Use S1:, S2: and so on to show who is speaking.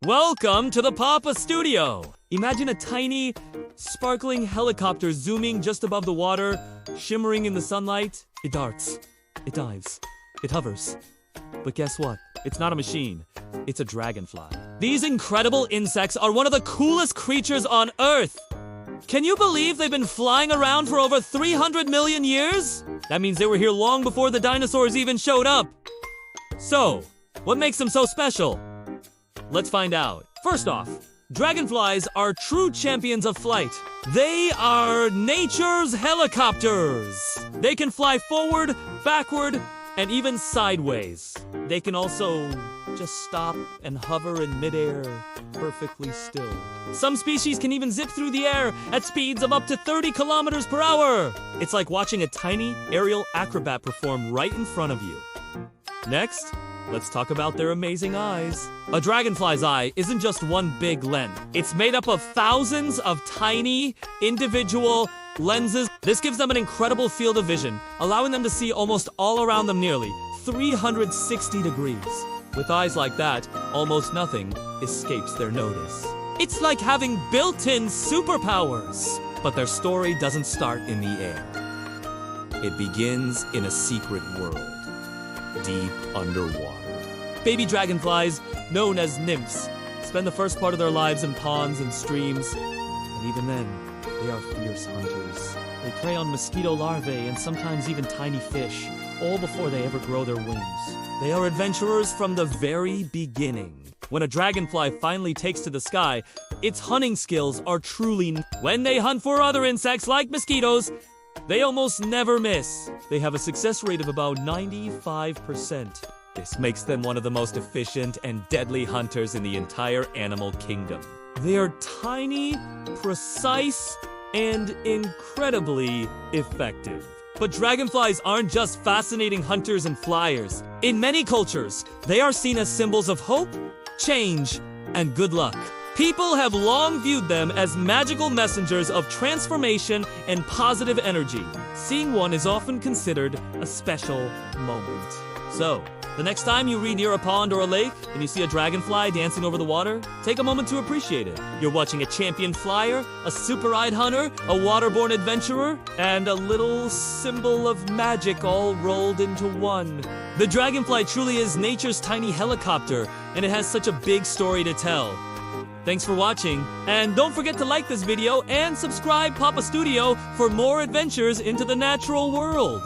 S1: Welcome to the Papa Studio! Imagine a tiny, sparkling helicopter zooming just above the water, shimmering in the sunlight. It darts. It dives. It hovers. But guess what? It's not a machine. It's a dragonfly. These incredible insects are one of the coolest creatures on Earth! Can you believe they've been flying around for over 300 million years? That means they were here long before the dinosaurs even showed up. So, what makes them so special? Let's find out. First off, dragonflies are true champions of flight. They are nature's helicopters. They can fly forward, backward, and even sideways. They can also just stop and hover in midair, perfectly still. Some species can even zip through the air at speeds of up to 30 kilometers per hour. It's like watching a tiny aerial acrobat perform right in front of you. Next, let's talk about their amazing eyes. A dragonfly's eye isn't just one big lens. It's made up of thousands of tiny, individual lenses. This gives them an incredible field of vision, allowing them to see almost all around them nearly 360 degrees. With eyes like that, almost nothing escapes their notice. It's like having built-in superpowers. But their story doesn't start in the air. It begins in a secret world, deep underwater. Baby dragonflies, known as nymphs, spend the first part of their lives in ponds and streams. And even then, they are fierce hunters. They prey on mosquito larvae and sometimes even tiny fish, all before they ever grow their wings. They are adventurers from the very beginning. When a dragonfly finally takes to the sky, its hunting skills are truly... When they hunt for other insects like mosquitoes, they almost never miss. They have a success rate of about 95%. This makes them one of the most efficient and deadly hunters in the entire animal kingdom. They are tiny, precise, and incredibly effective. But dragonflies aren't just fascinating hunters and flyers. In many cultures, they are seen as symbols of hope, change, and good luck. People have long viewed them as magical messengers of transformation and positive energy. Seeing one is often considered a special moment. So, the next time you read near a pond or a lake and you see a dragonfly dancing over the water, take a moment to appreciate it. You're watching a champion flyer, a super-eyed hunter, a waterborne adventurer, and a little symbol of magic all rolled into one. The dragonfly truly is nature's tiny helicopter, and it has such a big story to tell. Thanks for watching, and don't forget to like this video and subscribe Papa Studio for more adventures into the natural world.